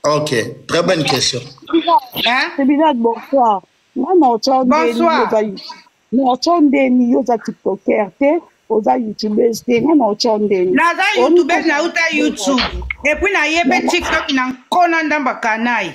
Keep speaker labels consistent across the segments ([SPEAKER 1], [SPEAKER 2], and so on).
[SPEAKER 1] Ok, très bonne question.
[SPEAKER 2] C'est bizarre, bonsoir. Bonsoir. TikToker, YouTubeuse,
[SPEAKER 3] YouTubeuse na uta YouTube. Et puis na yebe TikTok na kona ndamba kanai.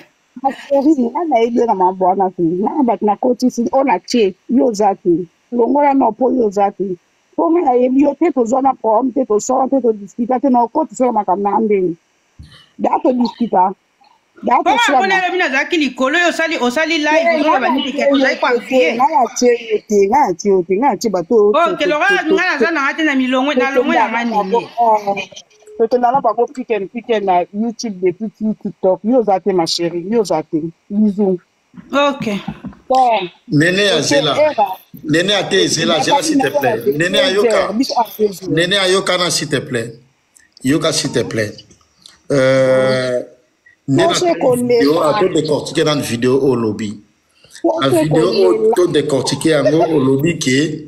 [SPEAKER 3] Ok.
[SPEAKER 1] Néné Azela. Néné Azela, s'il te plaît. Néné Ayoka. Néné Ayoka, s'il te plaît. Yoka, s'il te plaît. Vidéo à tout décortiquer dans une vidéo au lobby. La vidéo tout décortiquer au lobby qui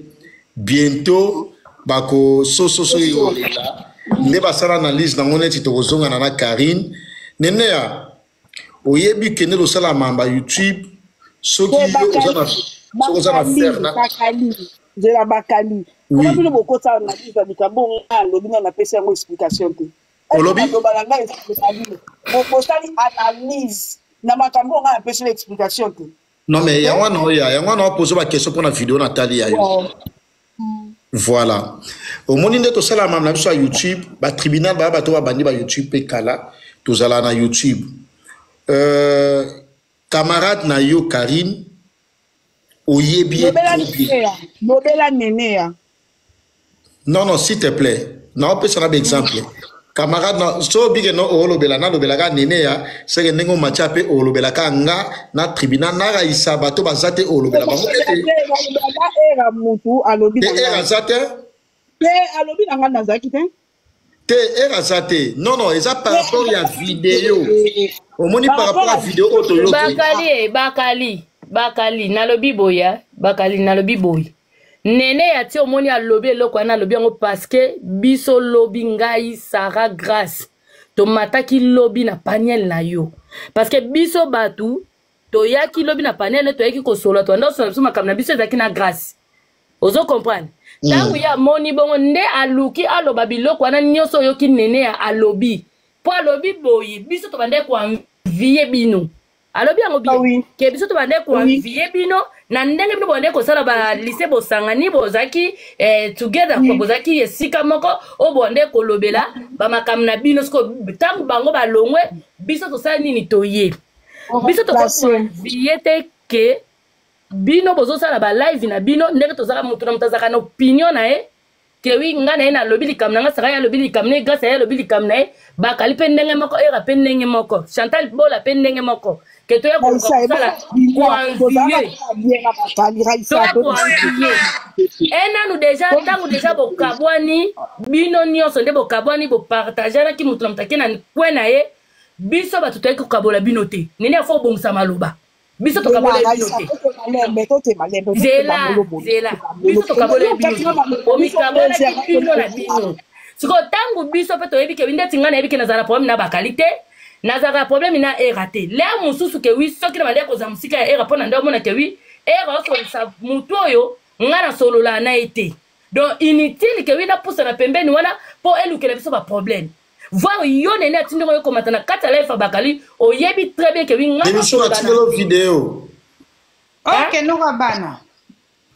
[SPEAKER 1] bientôt bako so yolela. Ne ba sala analyse dans mon étude ozonga na Karine. Néné ya oyebi kene lo sala mamba YouTube soki ozana faire na
[SPEAKER 2] de la Bakali. Comment vous beaucoup ça analyse dans Bikambo a lobby na pesa ngo explication te.
[SPEAKER 1] Lobby
[SPEAKER 2] analyse na makambo nga pesa explication te.
[SPEAKER 1] Non mais yango na poser ba question pour la vidéo Nathalie ayo. Voilà. Au moment où tout ça la même sur YouTube, ba tribunal ba to ba bandi ba YouTube pe kala to zala na YouTube. Camarade na yo Karine oyebi
[SPEAKER 2] Nobela Néné.
[SPEAKER 1] Non, s'il te plaît. Non, on peut se faire exemple. Camarade, non, so big no olobela na lobela ka Néné ya, c'est que nengo macha pe olobela ka nga na tribunal na ra isa bato bazate olobela ba mokete.
[SPEAKER 2] Era mutu alobi na.
[SPEAKER 1] Era zate?
[SPEAKER 2] Pe alobi na nga nazaki te.
[SPEAKER 1] Te era zate. Non, eza par rapport à vidéo. Au moni par rapport à vidéo auto yo.
[SPEAKER 4] Bakali nalobi boya, Bakali nalobi boy. Néné ya ti omoni a lobi eloko na lobi yango parce que biso lobi ngai Sarah Grâce. To mataki lobi na paniel na yo. Parce que biso batu to yaki lobi na paniel to yaki ko solo to ndo so makam na biso ezaki na Grâce. Ozo comprendre? Tangu ya moni bongo nde aluki aloba biloko na nyoso yoki Néné ya alobi. Po alobi boyi biso to bande ko envier bino. Alobi yango bien ke biso to bande ko envier bino na ndenge bino bande ko sala ba lycée bosangani bozaki together ko bozaki esika moko o bande ko lobela ba makam na bino sko tangu bango ba longwe biso to sala nini toye biso to ko envier te ke bino bozo sala ba live na bino ndenge to sala mutu na mutazaka na opinion na ke wi ngana ina lobi likam na nga saka ya lobi likam ne grâce ya lobi likam na Bakali pe ndenge moko era pe ndenge moko Chantal Bola pe ndenge moko que tu es pour ça nous déjà tangu déjà bokabwani bino nyonso nde bokabwani bo partager na ki mutu mtake na kwena ye biso batu to ekokabola bino te nene afo bongisa maloba biso to kabola bino te zela biso to kabola bino o mikabola bino na bino siko tangu biso pe to yebi ke binde tingana yebi ke nazala problème na bakalite nazara problème na eraté là mususu ke wi soki na bale ko za musika ya era pona ndo mona ke wi era so sa mutu oyo ngana solo la na été donc inutile ke wi na poussa na pembeni wana po elukela biso ba problème voir yo nene atindi ko komata na kata life Bakali o yebi très bien ke wi ngana
[SPEAKER 1] solo la vidéo
[SPEAKER 3] ok no bana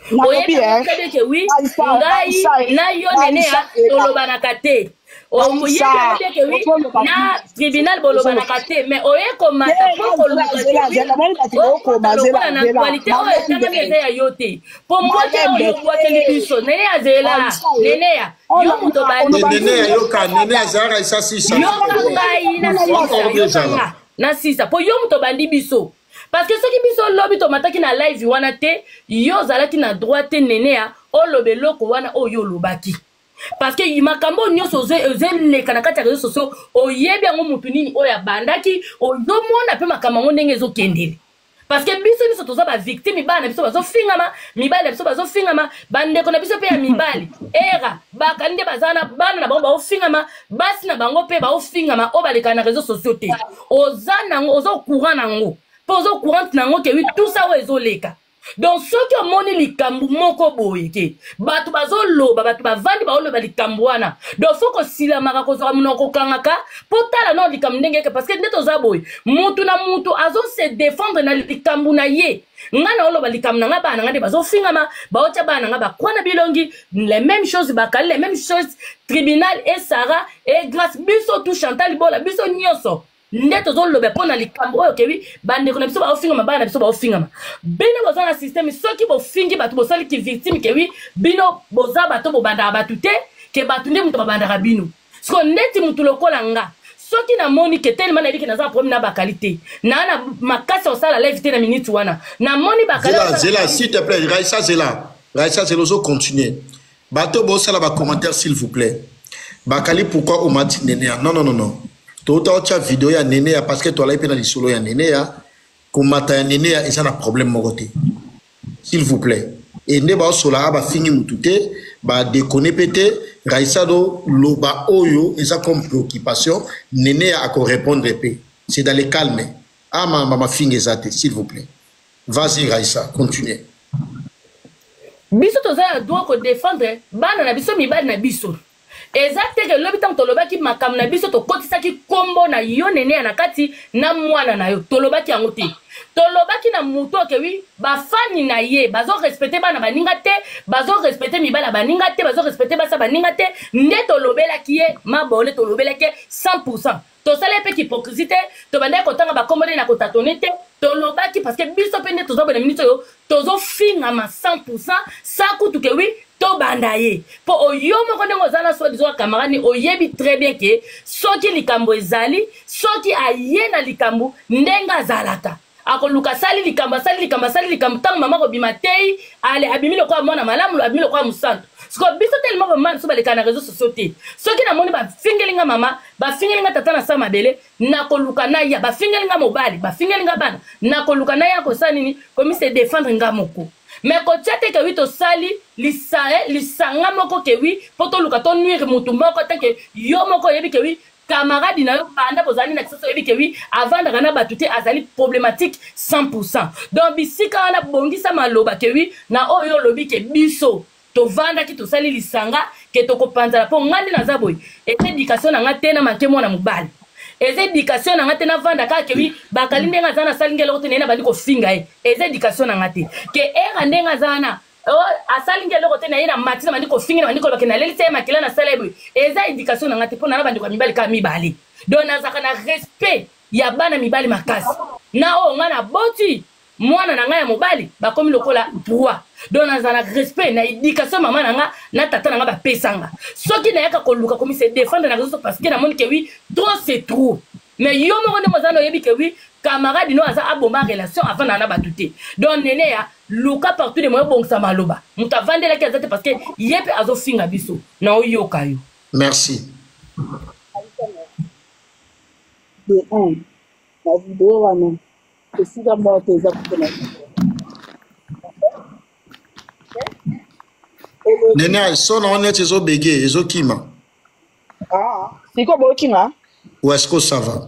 [SPEAKER 4] o yebi très bien ke wi ngai na yo nene ya tolobana kate o yebi ke wi na tribunal bolobana kate mais o ye komata po ko na qualité o etanga meze ya yote po mbote o bote libiso nene ya zela nene ya yo muto ba
[SPEAKER 1] nene ya yoka nene ya zara isa sisa
[SPEAKER 4] yo ngai na sisa po yo muto bandi biso parce que ce qui biso lobi to mataki na live wana te yo zalaki na droite nene ya o lobeloko wana o yo lobaki parce que makambo nyonso ozele kana kati ya réseaux sociaux oyebi yango mutu nini oya bandaki ozomona pe makambo ngo ndenge ezokendele parce que biso biso toza ba victime mibali na biso bazo fingama mibali na biso bazo fingama bandeko na biso pe ya mibali era bakali nde bazana bana na bango bao fingama basi na bango pe bao fingama o baleka na réseaux sociaux te oza nango ozo courant nango pozo courant nango ke oui tout ça ozo leka donc soki omoni likambo moko boye ke bato bazoloba bato bavandi baoloba likambo wana donc faut kosilamaka kozwaka monoko kokangaka po tala no likambo ndenge ke parce que nde toza boye mutu na mutu azo se défendre na likambo na ye nga na oloba likambo na nga bana nga nde bazofingama baotya bana nga bakwana bilongi les mêmes choses bakali les mêmes choses tribunal et Sarah et grâce biso tout Chantal Bola biso nyonso nde tozoloba mpona likambo oyo kebi bandeko na biso baofingama bana na biso baofingama bino boza na systeme soki bofingi bato bosali ki victime kebi bino boza bato bobandaka bato te ke bato nde moto babandaka bino siko ndeti motu lokola nga soki namoni ke telema na yebiki naza problème na bakali te na makasi osala live te na minute wana namoni bakali
[SPEAKER 1] zela s'il te plaît Raissa Zela ozo continuer bato bosala ba commentaire s'il vous plaît bakali pourquoi o mati nene non Tota ocha vidéo ya nene ya parce que toi là il peut dans solo ya nene ya komata ya nene ya ça na problème mokoté s'il vous plaît et ne ba sola ba fingi mutute ba déconner pété Raissa do loba oyo et ça comme préoccupation nene ya ko répondre pe c'est dans le calme ma fingi ezate s'il vous plaît vas-y Raissa continue
[SPEAKER 4] biso toza doit ko défendre bana na biso mibali na biso exacte que lobi tam tolobaki makam na biso to kotisaki kombo na yo nene na kati na mwana na yo tolobaki yango te tolobaki na muto ke wi ba fani na ye bazo respecter bana baninga te bazo respecter mibala baninga te bazo respecter basa baninga te nde tolobelaki ye mabole tolobelaki 100% tosala pe hypocrisie to banda ko tanga ba komode na ko tatone te tolobaki parce que biso pe nde tozo bana minute yo tozo finga ma 100% sakutu ke wi to bandaye po oyo moko ndenge ozala so dizo camarade oyebi très bien que soki likambo ezali soki aye na likambo ndenge azalaka akoluka sali likambo tango mama ko bima tei ale abimi lokwa mwana malamu abimi lokwa musantu siko biso tellement vraiment so baleka na réseaux sociaux te soki na moni ba fingelinga mama ba fingelinga tata na sama bele na koluka na ya ba fingelinga mobali ba fingelinga bana na koluka na ya ko sanini comme se défendre nga moko mais ko tchate ke wi to sali lisanga moko ke wi poto luka to nuire mutu moko te ke yo moko yebi ke wi camarade na yo banda bozali na kisoso yebi ke wi avant de rana batute azali problématique 100% donc bisika wana bongisa maloba ke wi na oyo lobi ke biso to vanda ki to sali lisanga ke to kopanza po ngandi na zaboy et éducation na ngate na manke mona mobali et éducation na ngate na vanda ka ke wi bakali ndenga zana sali ngelo te na bandi ko finga et éducation na ngate ke era ndenga zana asali ngelo ko te na ina matina bandi ko finga bandi ko bakena lelise makila na salebu eza éducation na ngate po na bandi ko mibali ka mibali donc nazaka na respect ya bana mibali makasi na o ngana boti mwana na nga ya mobali bakomi lokola droit donc nazana respect na éducation mama na nga na tata na nga bapesanga soki na yaka koluka komi se défendre na réseau parce que na moni ke oui trop c'est trop mais yo moko nde mozana oyebi ke oui camarade no aza aboma relation avant na batute donc nene ya luka partout de moyo bongsa maloba mutu avandelaki aza te parce que ye mpe azofinga biso na oyoka yo
[SPEAKER 1] merci
[SPEAKER 2] de un la vidéo wana esika moto eza kutona
[SPEAKER 1] nene sona on est ezo bege ezo kima
[SPEAKER 2] siko bokinga
[SPEAKER 1] ou est-ce que ça va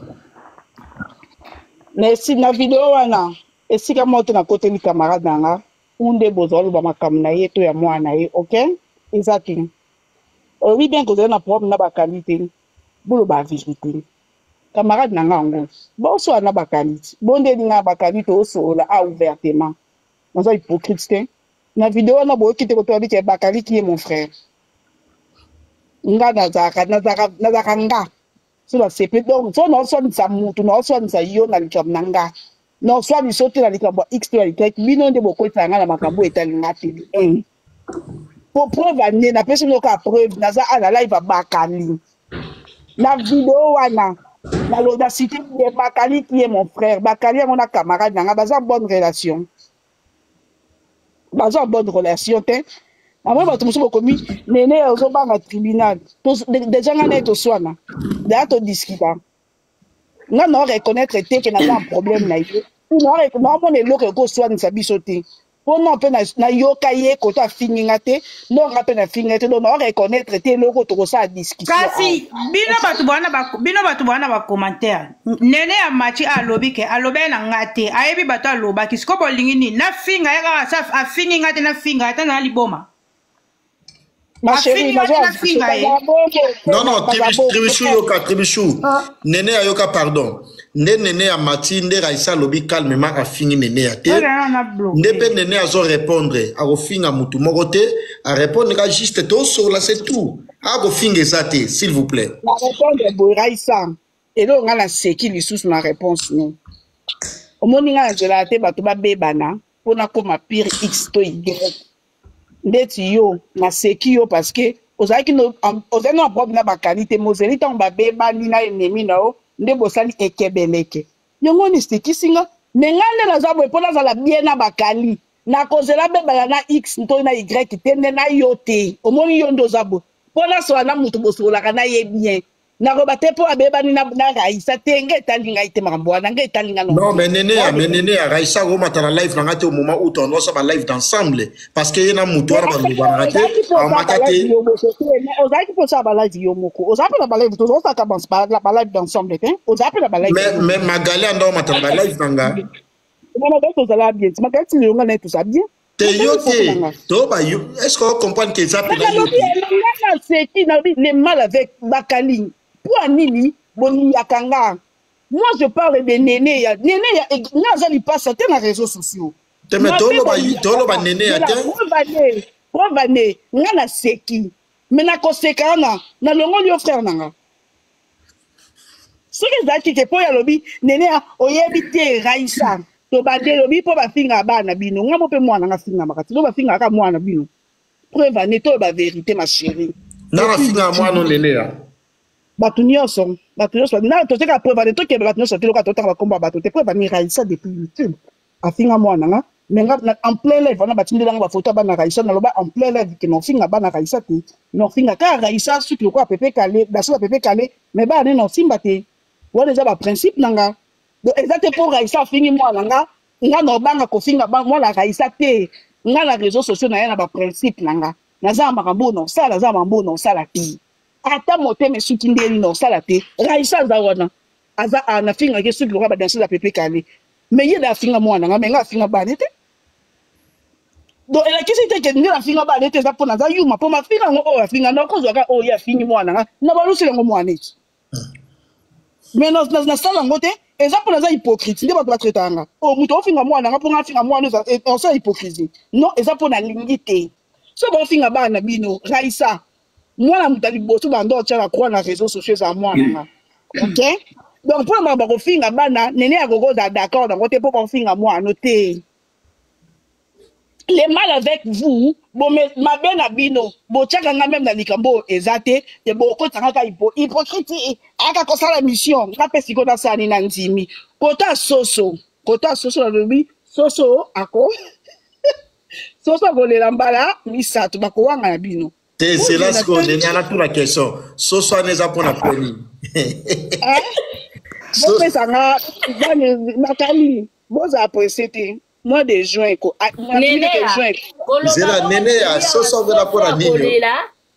[SPEAKER 2] merci na vidéo wana esika moto na kote ni camarade nanga unde bozolo ba makambo na ye to ya mwana ye ok exactly oui bien que na problème na ba qualité bolo ba vérité camarade nanga ngo boso na ba qualité bonde dinga ba qualité osola a ouvertement nazo hypocrite na vidéo na boyo kite ko to abi ke ba qualité qui est mon frère nga nazaka nga so la sepe donc so no so nisa mutu no so nisa yo na likambo nanga no so ni so te na likambo x to la likambo bino nde boko tsanga na makambo etali ngati pour preuve ane na pesi no ka preuve naza ala live bakali na vidéo wana na l'audacité de Bakali qui est mon frère Bakali mon camarade nanga baza bonne relation te Après, je me suis commis, néné, au tribunal. Déjà, on est au soin. D'ailleurs, on discute. On doit reconnaître que nous avons un problème. naomona eloko ekoswanisa biso te mpo no mpe nayoka ye koto afinginga te nonga mpe nafinginga te donc naoreconnaitre te eloko tokosala discussion
[SPEAKER 3] kasi bino bato bwana bacommentaire nene ya machi alobi ke alobe na nga te ayebi bato alobaki siko bolingi nini nafinga ye kaka sa afinginga te nafinga ata na liboma
[SPEAKER 2] ma chérie
[SPEAKER 3] afinginga te nafinga ye
[SPEAKER 1] non Tribichou yoka Tribichou nene ayoka pardon nde nene ya mati nde Raissa lobi calmement afingi nene ya te nde pe nene azo répondre akofinga mutu moko te a répondre ka juste to sola c'est tout akofinga eza te s'il vous plaît
[SPEAKER 2] na répondre boye Raissa eloko nga na seki lisusu na réponse no omoni nga na nzela te bato babebana mpona koma pire x to y ndeti yo na seki yo parce que ozalaki na problème na bakani te mozeli ntango babebani na ennemi na yo nde bosali ekebeleke yango nistikisinga me nga nde naza boye mpo nazala bien na bakali nakozela bebala na x to na y te nde na yo te omoni yo nde oza boye mpo nasola na moto bosololaka na ye bien nakoba te mpo abebani na Raissa te nge etali ngai te makambo wana nge etali nga
[SPEAKER 1] non mais nene ya Raissa komata na live nanga te au moment où on doit ba live d'ensemble parce que yena mutu wana balobana te amata te
[SPEAKER 2] ozalaki mposa balive yo moko ozapela balive tozosaka balive d'ensemble te ozapela balive
[SPEAKER 1] mais Magali ando mata na live nanga
[SPEAKER 2] on va tozala bien ti Magali ti yonga na toza bien
[SPEAKER 1] te yo te to ba yo est-ce qu'on comprend que ça peut
[SPEAKER 2] être c'est qui n'a le mal avec Bakali pour nini boni yakanga moi je parle de nene ya nazali pas ça na réseaux sociaux
[SPEAKER 1] te mais tolo ba nene ya te
[SPEAKER 2] provane nga na seki mais na kosekana na longoli yo frère nanga ce que zaki ke po ya lobi nene ya oyebi te Raissa to bande lobi po ba finga bana bino nga mo pe mwana nga finga makati to ba finga ka mwana bino provane to ba vérité ma chérie
[SPEAKER 1] na finga mwana nene ya
[SPEAKER 2] bato nyonso na toteka preuve to kebe bato nyonso te loka totaka bakomba bato te preuve ni Raissa depuis YouTube afinga mwana nga mais nga en plein live wana batindela nga bafoto bana Raissa na loba en plein live ke no finga bana Raissa te no finga ka Raissa suki lokwa pepe kale daso pepe kale mais ba ne no simba te wana za ba principe nanga donc exacte pour Raissa fingi mwana nga no banga ko finga ba mwana Raissa te nga na réseaux sociaux na yana ba principe nanga naza makambo no sala za mambo no sala te ata motema suki ndeli no sala te Raissa za wana aza ana finga ke suki lokwa ba danser la pepe kale mais ye da finga mwana nga mais nga finga bana te donc la question était que nous la finga ba nete za pona za yuma po ma finga ngo o finga no ko zoka o ya fingi mwana nga na ba lusi ngo mwana eti mais na sala ngo te eza pona za hypocrite ndi bato batretanga o muto o finga mwana nga po nga finga mwana za on sa hypocrisie non eza pona lingite so ba finga bana bino Raissa mwana mutali boso ba ndo tshaka kwa na réseaux sociaux za mwana nga OK donc pour ma ba ko finga bana nene ya gogo za d'accord ngo te po ko finga mwana te. Les mal avec vous, bon mais ma belle abino, bon tchaka nga même na likambo ezate, et bon ko tanga ka hypocrite, aka ko sala mission, ka pesi ko na sani na ndimi. Kota soso na lobi, soso ako. Soso ko le lambala, misatu bako wanga na bino.
[SPEAKER 1] C'est là ce qu'on est à toute la question. Soso aneza pour la poni.
[SPEAKER 2] Bon mais ça nga Makali, bon za apprécier mois de juin ko
[SPEAKER 4] nene
[SPEAKER 1] ya soso vela pona nini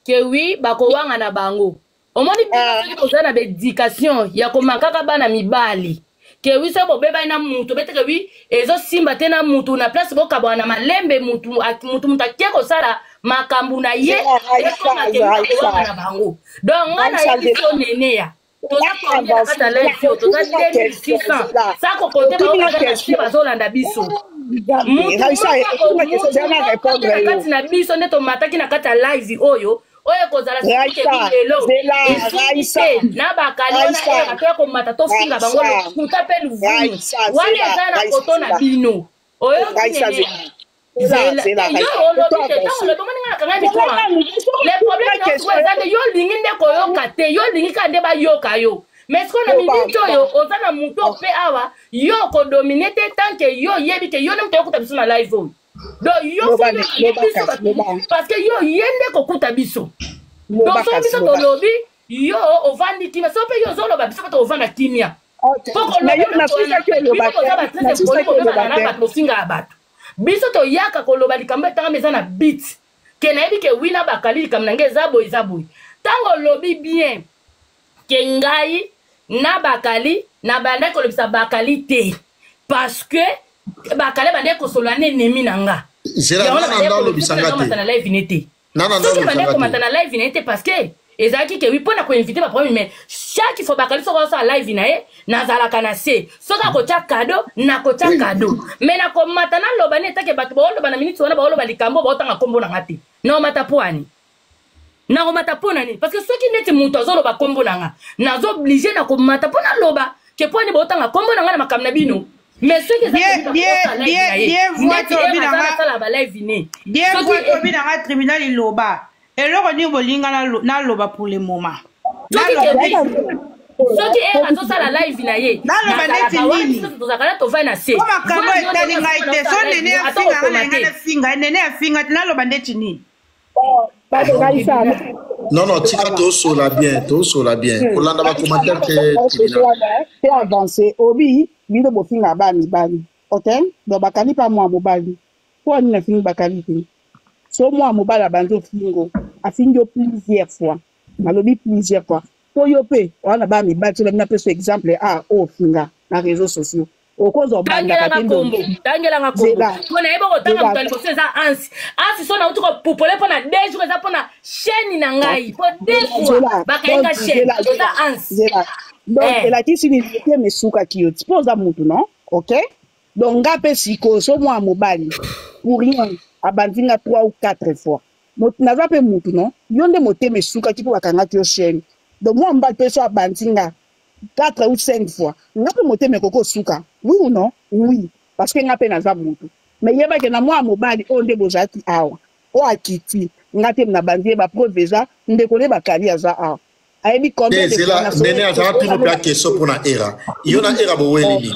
[SPEAKER 4] ke wi bakowanga na bango omoni bino kozana na éducation ya komakaka bana mibali ke wi sebo beba na mutu bete ke wi ezo simba te na mutu na place boka bwana malembe mutu akie kosala makambu na ye na bango donc ngana yebiso nene ya toza kombia kata live yo toza 2600 sako kote bazolanda biso kati na biso nde tomataki na kati ya live oyo kozala lelo na bakali wana atoya komata tofinga bango lokuta mpe luvunu wana eza na koto na bino oyo yo lingi nde koyoka te yo lingi ka nde bayoka yo mais ce qu'on a mis oyo oza na muto pe awa yo ko dominer te tant que yo yebi ke yo nemto yokuta biso na live on donc yo parce que yo yende ko kuta biso donc so biso to lobi yo ovandi kimia so pe yo zo loba biso to ovanda kimia biso toyaka koloba likambo etanga eza na bit ke nayebi ke wina bakali likambo nange eza boye ntango olobi bien ke ngai na bakali na bandaki kolobisa bakali te parce que bakali bandaki kosolola na enemi na nga soki bandaki komata na live na ye te parce que ezalaki ke wi mpo na koinvite baproblème mais chaque fois bakali soko osala live na ye nazalaka na se soki akotya kado nakotya kado mais nakomata naloba ne etake bato baoloba na miniti wana baoloba likambo baotanga nkombo na nga te naomata mpo ani nakomata mpo nani parce que soki neti moto azoloba nkombo na nga nazooblige na komata mpo naloba ke mpo ani baotanga nkombo na nga na makambo na bino mais soki ezasala balive ne
[SPEAKER 3] obi na nga tribunal iloba eloko nini bolinga naloba pour le moment
[SPEAKER 4] soki azosala live na ye
[SPEAKER 3] naloba neti nini
[SPEAKER 4] tozakala tovai na se
[SPEAKER 3] makambo etali ngai te so nene afinga nga na finga nene afinga te naloba ndeti nini
[SPEAKER 1] non tika tosola bien kolanda bacommentaire
[SPEAKER 2] te avance obi bino bofinga bani ok donc bakali pa mwa mobali po ani na fingi bakali te so mwa mobali abandi ofingo afingi yo plusieurs fois nalobi plusieurs fois po yo pe wana ba mibali so na peso exemple ofinga na réseaux sociaux okozo obanda
[SPEAKER 4] kombo tangelanga kombo pona yebo kotanga mutali ko seza ansi so na utuko popole pona 2 jours eza pona chaîne na ngai po 2 fois bakainga chaîne eza ansi
[SPEAKER 2] donc elakisi ni te mesuka kioti po za mutu non ok donc ngape siko so mwa mobali pour rien abandinga 3 ou 4 fois naza pe mutu non yo nde motema esukaki mpo bakangaki yo chaîne donc mwa mobali mpe so abandinga 4 ou 5 fois nga mpe motema ekoko osuka oui ou non oui parce que nga mpe naza mutu mais yebake na mwa mobali oyo nde bozalaki awa oyo akiti nga te na bandi ye baprove eza ndeko nde bakali aza awa ayebi
[SPEAKER 1] combien azala tino mpe akeso mpona era yo na era boweli nini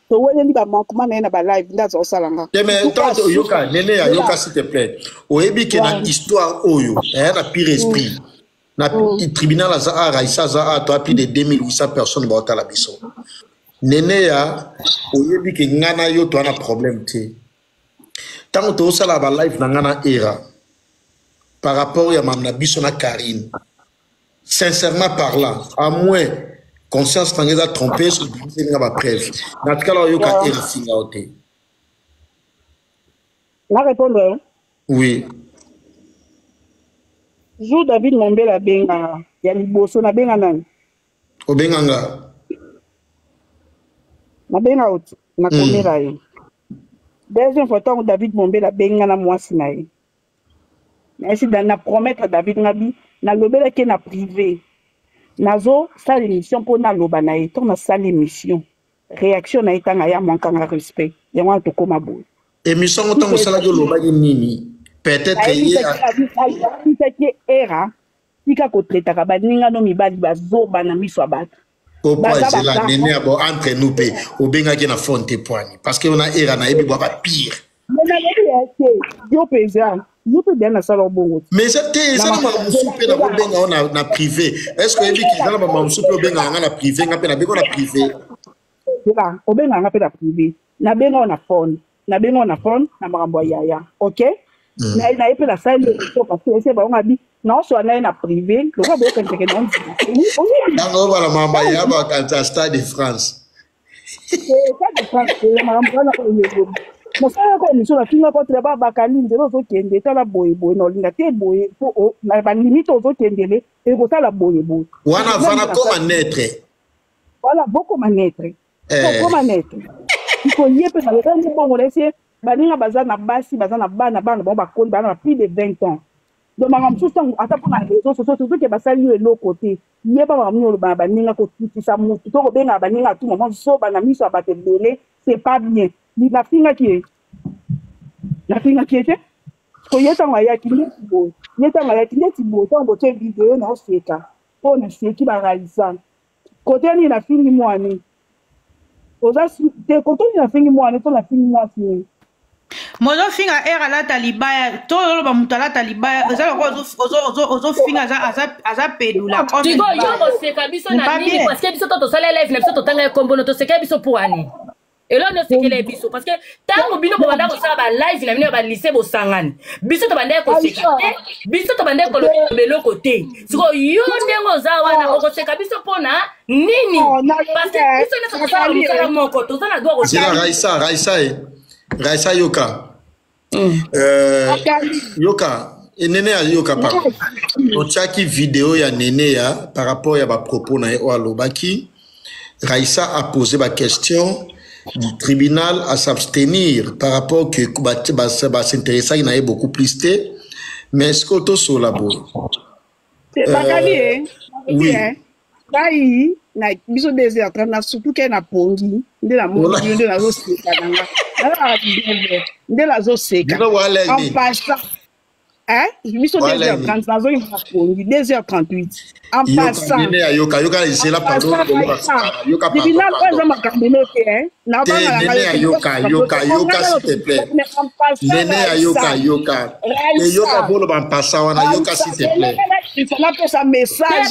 [SPEAKER 2] toweleli bamankuma na ye na balive nde azosala nga
[SPEAKER 1] oyoka nene ayoka s'il te plaît oyebi ke na histoire oyo aya na pire esprit na tribunal aza araisa aza to plus de 2800 personnes baotala biso nene ya oyebi ke nga na yo toa na problème te ntango tozosala balive na nga na era par rapport ya mam na biso na Karine sincèrement parlant à moins conscience nanga eza trompé so bisenga bapreuve na tikala oyoka era singa o te
[SPEAKER 2] na répondre
[SPEAKER 1] oui
[SPEAKER 2] jour David Mombela benga ya liboso na benga nani
[SPEAKER 1] obenganga
[SPEAKER 2] na benga oti na komera ye deuxième fois tant David Mombela benga na mwasi na ye na esi na promettre David ngabi na lobela ke na privé nazo sala émission pour na loba na ye to na sala émission réaction na etanga ya monkanga respect ya wana tokoma boye
[SPEAKER 1] émission ntango sala yo loba nini peut-être
[SPEAKER 2] ye era tika kotretaka baninga no mibali bazoba na miso ya bato
[SPEAKER 1] c'est la nene abo entre nous pe obengaki na fonte poani parce que on a era na yebi bwa pire
[SPEAKER 2] yo pesa yo pe bien na sala bongo
[SPEAKER 1] mais c'était ça na mamusupe na benga na privé est-ce que yebi ki na mamusupe obenga nga na privé nga pe na benga na privé
[SPEAKER 2] là obenga nga pe na privé na benga na phone na makambo ya OK na yepe la sala parce que c'est ba ngabi na so na privé le ba boka nteke non
[SPEAKER 1] ndango bala mamba ya ba kanta Stade de France
[SPEAKER 2] Stade de France mamba na oyo mosala ko émission na finga ko treba bakali nzelo zo kende tala boye no linga te boye po na ba limite zo kendele e ko tala boye
[SPEAKER 1] wana vana comme naître
[SPEAKER 2] voilà beaucoup maître comme naître il faut yepe na le bongo laisser baninga baza na basi baza na bana bon bakoni bana na plus de 20 ans donc mangam susango ata pour na réseaux sociaux surtout que basali yo le côté yeba bamu lo baninga ko tutisa mutu to ko benga baninga tout moment so bana miso abate belé c'est pas bien ni la finga qui était ko yeta ngaya ki ndeti bo to bo te vidéo na oseka po na seki ba réaliser côté ni la fingi mwani oza te côté ni la fingi mwani to la fingi mwani
[SPEAKER 3] mozo finga era la talibaya to lo ba mutala talibaya ezala ko ozo finga aza pedula
[SPEAKER 4] tiko yo boseka biso na nini parce que biso to sala live na biso to tanga kombo no to seka biso pour ani elo no sekele biso parce que tango bino bo banda ko sala ba live na bino ba lycée bo sangani biso to banda ko seka te biso to banda ko lobelo côté siko yo ndengo za wana o ko seka biso pona nini parce que biso ne to sala musala moko to sala do ko
[SPEAKER 1] sala Raissa Yoka. Yoka. Et Nene a Yoka par. On chaque vidéo ya Nene ya par rapport à propos na Oalobaki. Raissa a posé ma question du tribunal à s'abstenir par rapport que s'intéresser il y a beaucoup plus de mais est-ce que tu sur la boue
[SPEAKER 2] oui kai na biso désert na surtout que na pongi de la monde de la zoseka de la zoseka en passant hein biso désert 30 na zo na pongi 2h38 en passant
[SPEAKER 1] yoka c'est la pardon yoka
[SPEAKER 2] pardon dina pas ma cambino hein na ba
[SPEAKER 1] na yoka s'il te plaît nene yoka et yoka bolo ban passa wana yoka s'il te plaît
[SPEAKER 2] il faut appeler ça message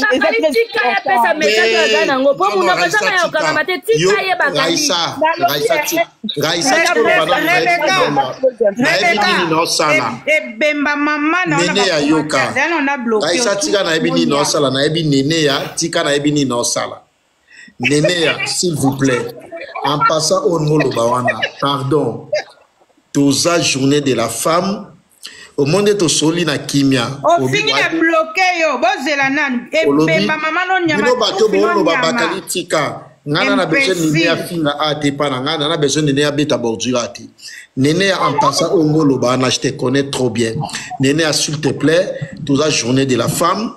[SPEAKER 3] ebemba mama
[SPEAKER 1] nene ya yoka Raissa tika na ebini no sala na ebi nene ya tika na ebini no sala nene ya s'il vous plaît en passant au Ngolo Bawana pardon toza journée de la femme au monde to soli na kimia
[SPEAKER 3] o fini na bloquer yo bozela nanu ebemba mama no nyama
[SPEAKER 1] bino bato bono babakali tika ngana na besoin nene ya finga ate pana ngana na besoin nene ya beta bordure ate nene en passant au Ngolo Bawana je te connais trop bien nene s'il te plaît toza journée de la femme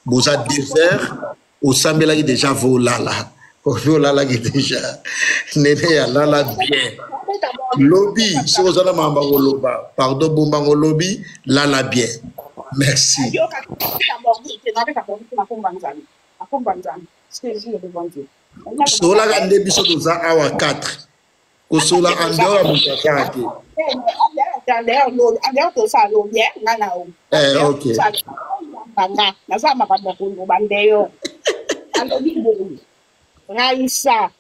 [SPEAKER 1] boza désert au sambela qui déjà volala au volala qui déjà nene ya lala bien lobby sozala mamba ngoloba pardon bomba ngolobi lala bien merci sola gande biso toza awa 4 kosola andora mutakate ok
[SPEAKER 2] Raissa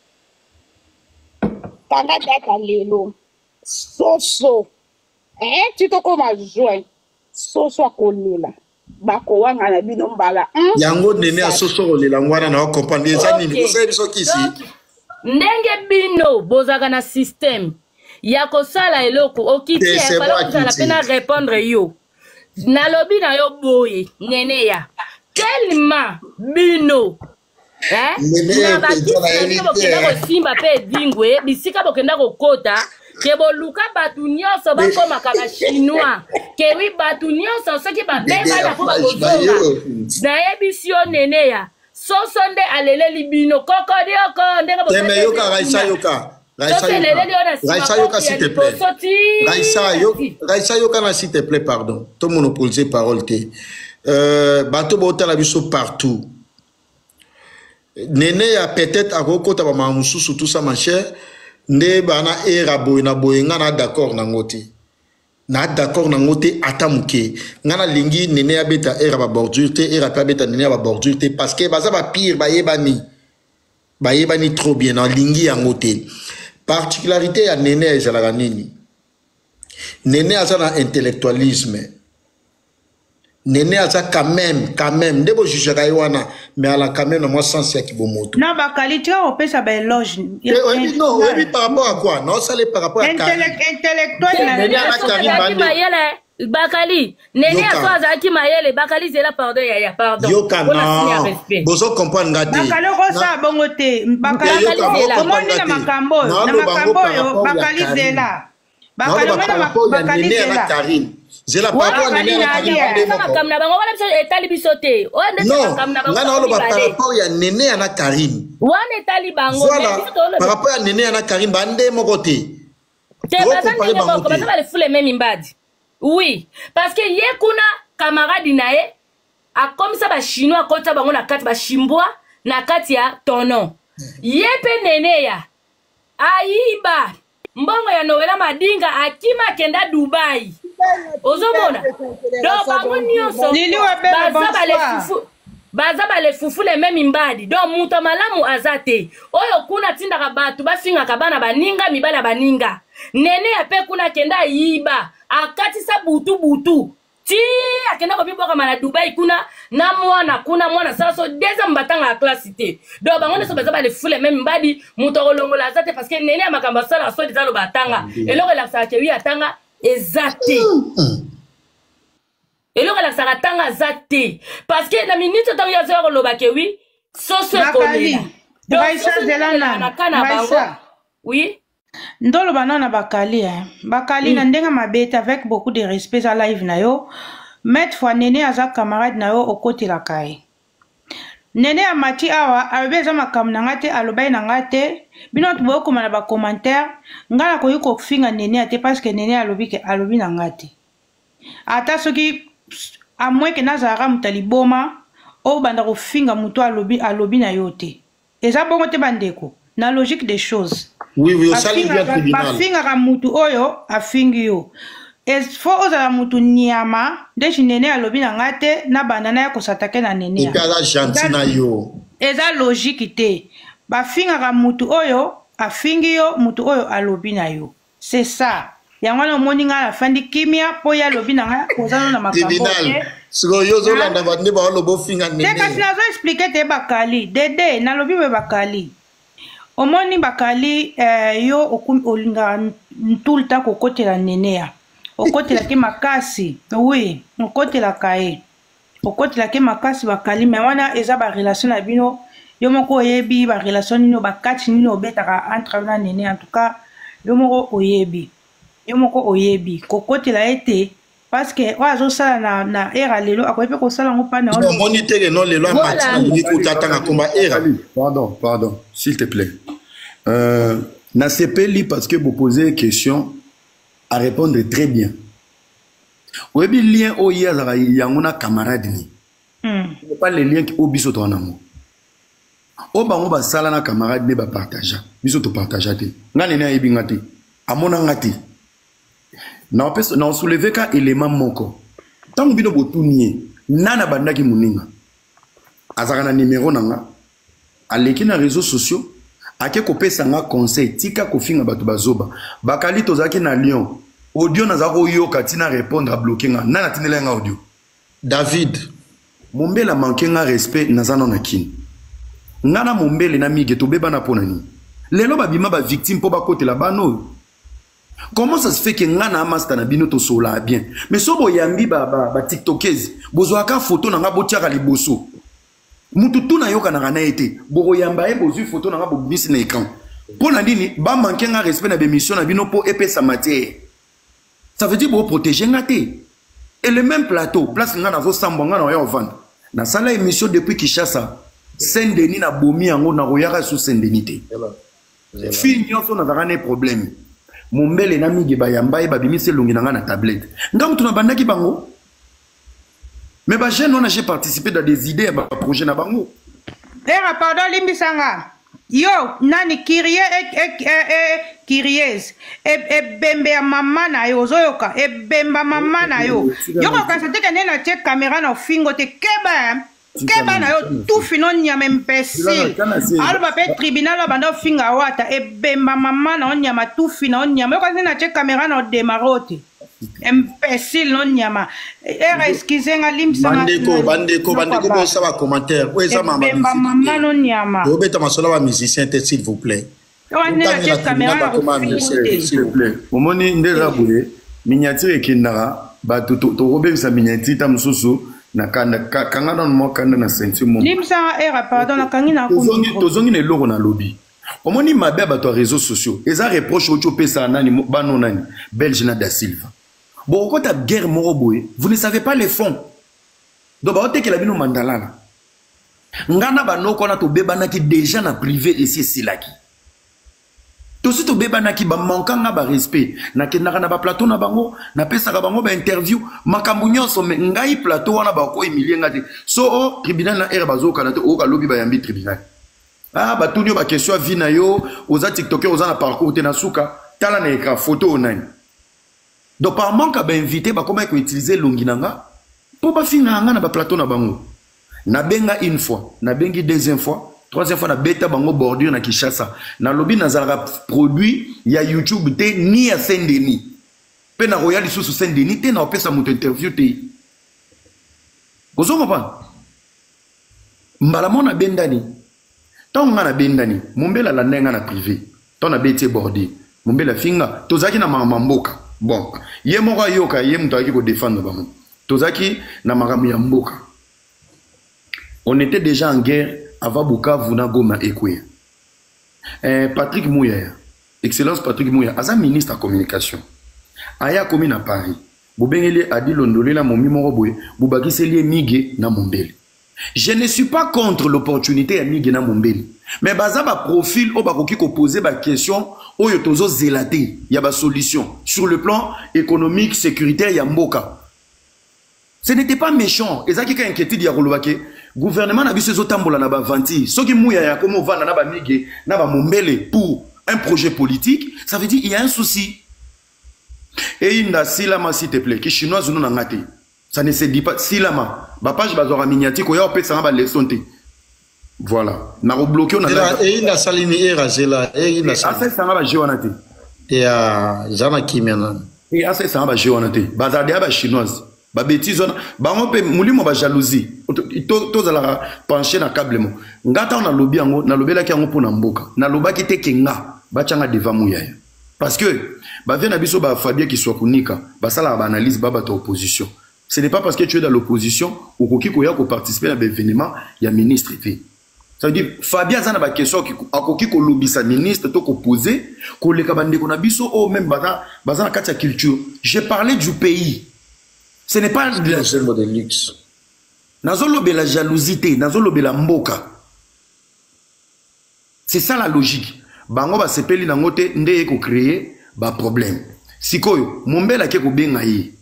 [SPEAKER 2] tanga data lelo soso tu to koma join soso akolela bako wanga na bino mbala
[SPEAKER 1] yango nene soso kolela ngwana na comprendre ça nini ko biso kisi
[SPEAKER 4] ndenge bino bozaka na système ya kosala eloko okiti fala kozala pena répondre yo nalobi na yo boye nene ya tellement bino na bakisi bokenda kosimba mpe edingwe bisika bokenda kokota ke boluka bato nyonso bakomaka bachinois ke wi bato nyonso soki babengana mpo bakozonga nayebisi yo nene ya soso nde aleleli bino kokodioko ndenge
[SPEAKER 1] yoka Raissa yoka Raissa yoka s'il te plaît Raissa yoka na s'il te plaît pardon to monopoliser parole te bato botala biso partout nene ya peut-être akokota ba mamususu tout ça ma chère nde bana era boyna boyenga na d'accord na ngoti na d'accord na ngoti atamuke ngana lingi nene ya beta era ba bordure te era pa beta nene ya ba bordure te parce que baza ba pire bayebani trop bien na lingi ya ngoti particularité ya nene ya ezalaka nini nene aza na intellectualisme nene aza quand même ndebo jugera wana mais ala quand même moi sens ya kibomoto
[SPEAKER 3] na ba qualité au pesa ba éloge
[SPEAKER 1] non oui par rapport à quoi non ça les par rapport à
[SPEAKER 3] intellectuel
[SPEAKER 4] na Bakali nene aza ki mayele Bakali zela pardon ya pardon
[SPEAKER 1] yoka non bozo comprendre ngate
[SPEAKER 3] Bakali ko sa bongo te Bakali zela komoni na makambo yo Bakali zela Bakali zela
[SPEAKER 1] zela papa nene
[SPEAKER 4] makamna bango wala biso etali biso te
[SPEAKER 1] non ngana olo par rapport ya nene ana Karine
[SPEAKER 4] wana etali bango
[SPEAKER 1] par rapport ya nene ana Karine bande moko te
[SPEAKER 4] te bazande moko bazaba le fule même imbadi oui parce que ye kuna camarade nae a comme ça ba chinois kota bango na kati ba chimbwa na kati ya tonon ye pe nene ya aiba mbongo ya Noela Madinga akima kenda Dubai. Ozomona. Donc bango nyonso
[SPEAKER 3] Lili wa bebe bonsoir.
[SPEAKER 4] Baza bale fufu le même mbadi. Donc muta malamu azate. Oyo kuna tindaka batu basinga kabana baninga mibala baninga. Nene ya pe kuna kenda yiba. Akatisa butu. Ti akenda ko biboka mana Dubai kuna na mwana saso deza mbatanga ya classité. Donc bango ne so baza bale fufu le même mbadi muta olongola azate parce que nene ya makamba sala so dizalo batanga. Eloko la sa kewi atanga ezate. Et là, ça ratanga zate. Parce que la minute où tu as dit que l'obake, oui, sauce
[SPEAKER 3] Bakali. Baïsa Zelana. Baïsa.
[SPEAKER 4] Oui.
[SPEAKER 3] Ndolo banana Bakali. Bakali na ndenga mabete avec beaucoup de respect à live na yo. Mettre fois Nene aza camarade na yo au côté la kai. Nene a mati awa abeza makam nangate alobay nangate. Bino tu boko mana ba commentaire. Ngala ko yuko finga Nene ate parce que Nene alobi nangate. Ata soki à moins que Nazara mutaliboma o banda ko finga muto alobi na yote. Eza bongo te bandeko na logique des choses.
[SPEAKER 1] Oui, au salut bien tribunal.
[SPEAKER 3] Ba finga ka mutu oyo afingi yo. Es fo oza mutu nyama de Nene alobi na ngate na banda na ko satake na Nene.
[SPEAKER 1] Eza gentil na yo.
[SPEAKER 3] Eza logique te. Ba finga ka mutu oyo afingi yo mutu oyo alobi na yo. C'est ça. Yangwana moninga la fandi kimia po ya lobi nanga kozana na makambo.
[SPEAKER 1] Tribunal. Siko yozo landa bande ba lobo finga Nene.
[SPEAKER 3] Te kasi nazo expliquer te Bakali. Dede na lobi be Bakali. Omoni Bakali yo olinga ntulta kokotela Nene ya. Okotela ke makasi. Oui, okotela kae. Okotela ke makasi Bakali mais wana eza ba relation na bino yo moko yebi ba relation nino bakati nino betaka entre na Nene en tout cas yo moko oyebi. Yomoko oyebi kokotela ete parce que wazo sala na era lelo akoyepe ko sala ngopana
[SPEAKER 1] on moniteur non lelo amati ni ko tatanga komba era.
[SPEAKER 5] Pardon, s'il te plaît. Na sepeli parce que vous posez question à répondre très bien. Oyebi lien o yazara yangona camarade ni. Pas les liens qui obiso to nango. O bango ba sala na camarade ne ba partager. Biso to partager te. Ngane na yebi ngati. Amona ngati. Non soulevé ka élément moko. Tant bino botunie nana bandaki muninga. Azaka na numéro nanga. Aleki na réseaux sociaux. Ake kopesa nga conseil tika kofinga batu bazoba. Bakali tozaki na Lyon. Audio nazako yoka tina répondre à bloquer nga. Nana tinela nga audio.
[SPEAKER 1] David.
[SPEAKER 5] Mombela manke nga respect nazana na kin. Ngana mombele na mige to beba na ponani. Lelo babima ba victime po ba kote la bano. Comment ça se fait que ngana amasta na bino to sola bien mais sobo yambi ba tiktokers bozo aka photo na nga botiaka liboso mutu tuna yoka na kana ete boko yamba e bozu photo na nga bo bisi na écran pona nini ba manquer nga respect na bémission na bino po epesa matière ça veut dire bo protéger ngate et le même plateau place ngana zo sambo ngana ya vendre na sala émission depuis Kinshasa Saint-Denis na bomi yango na royaka sous Saint-Denis te fille nyonso na zakane problème. Mombele na migi bayambaye babimise longi nanga na tablette. Ngam tuna bandaki bango. Mais ba jeune on a j'ai participé dans des idées ba projet na bango.
[SPEAKER 3] Pardon limbisanga. Yo nani kirie kiries bembe ya mama na yo zoyoka bemba mama na yo. Yo ko kasate ke nena check caméra na fingo te keba na yo tout fino nyama imbécile alba pe tribunal bando finga wata bemba mama na nyama tout fino nyama ko na check caméra na demarote imbécile no nyama era excusez nga limsa
[SPEAKER 1] bandeko bo ça va commentaire o eza mama
[SPEAKER 3] bemba mama no nyama
[SPEAKER 1] o beta masola ba musicien te s'il vous plaît
[SPEAKER 3] on na check caméra
[SPEAKER 5] s'il vous plaît omoni ndeza boye miniature ekinara ba to robebisa miniature ta mususu na kanga dans mo kanda na ceinture mo
[SPEAKER 3] limsa era pardon na kangi na ko
[SPEAKER 5] tozongi ne loko na lobby omoni mabe ba to réseaux sociaux eza reproche ocho pesa nani bano nani Belge na da Silva bon quand ta guerre moroboé vous ne savez pas les fonds donc ba oteke la bino mandala la ngana ba noko na to bebana ki déjà na privé ici silaki to si to bebana ki ba mankanga ba respect na kenaka na ba plateau na bango na pesa ka bango ba interview makambu nyonso me ngai plateau wana ba ko emilie ngati so o tribunal na era bazoka na te o ka lobi ba yambi tribunal ah ba tunyo ba question vina yo oza tiktoker oza na parcours te na suka tala na écran photo onani. Donc par manque à invité ba comment utiliser longinanga pour ba finga nga na ba plateau na bango. Na benga une fois, na bengi deuxième fois, troisième fois na beta bango bordure na Kinshasa. Na lobby na zalaka produit ya YouTube te ni ya Saint-Denis. Pe na Royal sous Saint-Denis te na opesa moto interview te. Bozo comprendre? Mbala mona bendani. Tonga na bendani, Mumbela la nenga na privé. Tona beti bordure. Mumbela finga tozaki na mboka. Bon, ye moko yoka ye muto aki ko défendre bango. Tozaki na makambo ya mboka. On était déjà en guerre avant Bukavu na Goma Ekwe. Patrick Mouya, Excellence Patrick Mouya, asa ministre de communication. Aya komi na Paris. Bobengeli adi londole la momi moko boye, bobaki lié mige na Mombele. Je ne suis pas contre l'opportunité ya mige na Mombele. Mais baza ba profil o bakoki ko poser ba question oyo tozo zelaté, ya ba solution sur le plan économique, sécuritaire ya mboka. Ce n'était pas méchant. Et ça qui a inquiété di ya kolobake gouvernement na biso zotambola na ba vanti. Soki Mouya ya komo vana na ba mige na ba Mombele pour un projet politique, ça veut dire il y a un souci. Et inda silama s'il te plaît, qui chinois ou non ngate. Ça ne se dit pas silama. Ba page bazora miniatique o ya opesa na ba leçon te. Voilà. Na rebloquer on a
[SPEAKER 1] et inda salini era zela et inda
[SPEAKER 5] salini. Asa sanga ba jewanate.
[SPEAKER 1] Et zana kimena.
[SPEAKER 5] Et asa sanga ba jewanate. Bazade ba chinoise. Ba bêtise bango pe mulimo ba jalousie to za la pencher na câble mo ngata na lobi yango na lobela ki yango pona mboka na lobaki te kenga ba changa devant Mouya parce que ba vient na biso ba Fabien qui soit kunika ba sala ba analyse ba ta opposition. Ce n'est pas parce que tu es dans l'opposition ou koki ko ya ko participer à l'événement ya ministre fait. Ça veut dire Fabien zana ba question ki akoki ko lobisa ministre to ko poser ko le kabande ko na biso o même baza na katia culture. J'ai parlé du pays. Ce n'est pas
[SPEAKER 1] de luxe.
[SPEAKER 5] Nazolobe la jalousie, nazolobe la mboka. C'est ça la logique. Bango ba sepeli na ngote ndeye ko créer ba problème. Sikoyo, Mombela ke ko benga yi.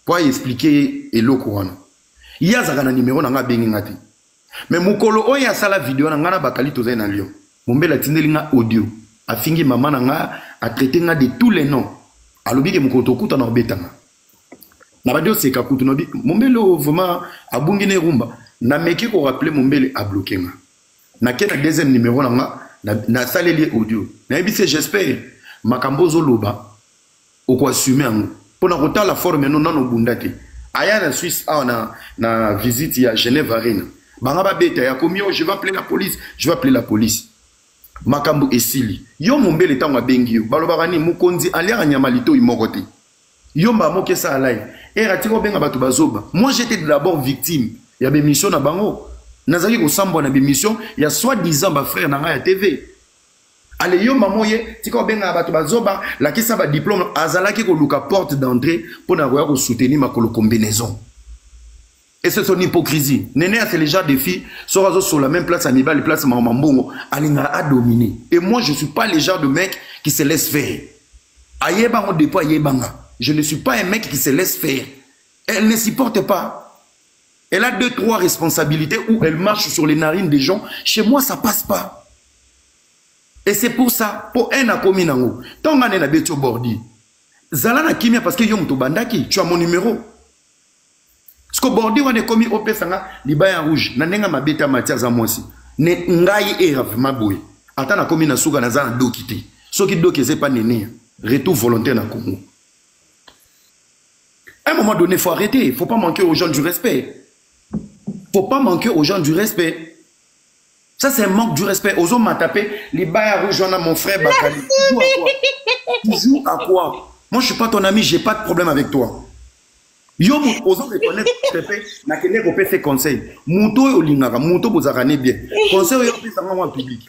[SPEAKER 5] Pour expliquer eloko wana. Ya zaka na numéro na nga bengi ngati. Mais mukolo oya sala vidéo na ngana bakali tozai na Lyon. Mombela tindeli nga audio. Afingi mama na nga a traité nga de tous les noms. Alobi ke mukoto kuta na obetanga. Na radio c'est kakutu no bi Mombele vraiment abungi ne rumba na meki ko rappeler Mombele a bloqué nga na kena deuxième numéro na saleli audio na ebise j'espère makambo zoloba o ko assumer ngo pona kota la forme no nano bundate aya na Suisse na visite ya Genève Arena banga ba beta ya komi je vais appeler la police makambo esili yo Mombele tango bengi yo baloba ni mukonzi aliya nyamalito imokote Yomba moke sa alay. Et ratiko benga batu bazoba. Moi j'étais d'abord victime. Il y a des missions na bango. Nazaki ko sambo na des missions. Il y a soi-disant ba frère na ya TV. Allez yomba moye tiko benga batu bazoba. La kisa ba diplôme azalaki ko luka porte d'entrée pour na ko soutenir ma combinaison. Et c'est son hypocrisie. Néné c'est les gens des filles sont sur la même place à Niba, les places Mamambongo. Alinga a dominé. Et moi je suis pas les gens de mecs qui se laissent faire. Ayeba on dépôt ayebanga. Je ne suis pas un mec qui se laisse faire. Elle ne s'y porte pas. Elle a 2-3 responsabilités où elle marche sur les narines des gens. Chez moi, ça passe pas. Et c'est pour ça, pour un akomi nango, tant qu'on est na betio bordi, zala na kimia parce que yom to bandaki, tu as mon numéro. Parce que bordi on est commis au pesanga, libaya rouge, na nenga mabeta matia za moisi. Ne ngai erave maboui. Ata na komi na suga na zana dokite. Soki doki pas néné. Retour volontaire na Congo. À un moment donné, il faut arrêter. Il ne faut pas manquer aux gens du respect. Il ne faut pas manquer aux gens du respect. Ça, c'est un manque du respect. Aux hommes m'a tapé. Les bails à rejoindre mon frère Bakali. Tu joues à quoi? Moi, je ne suis pas ton ami. Je n'ai pas de problème avec toi. Yo, aux hommes reconnaissent que tu fais. N'a qu'elle ait ses conseils. Mouto et Olingara. Mouto, vous avez bien. Conseil, vous avez en public.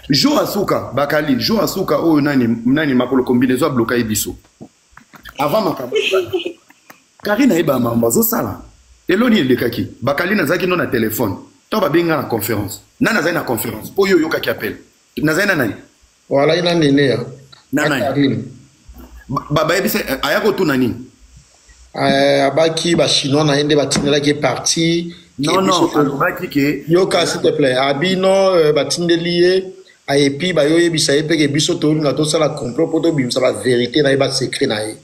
[SPEAKER 5] Jo Asuka, Bakali. Jo Asuka, oh, nani, makolo combinaison bloqué Ibiso. Avant ma campagne, Karina eba mambazo sala. Eloni elekaki. Bakali nazaki non na téléphone. Toba benga na conférence. Na nazai na conférence. Po yo yoka ki appelle. Nazai na nani?
[SPEAKER 1] Wala ina nene ya.
[SPEAKER 5] Na nani? Baba ebise ayako tu nani?
[SPEAKER 1] Abaki ba chinois na ende batinela ki parti.
[SPEAKER 5] Non, alobaki ke
[SPEAKER 1] yoka s'il te plaît. Abino batindelié et puis ba yo yebisa ye pe ke biso to nga to sala complot pour to bimisa ba vérité na ye ba secret na ye.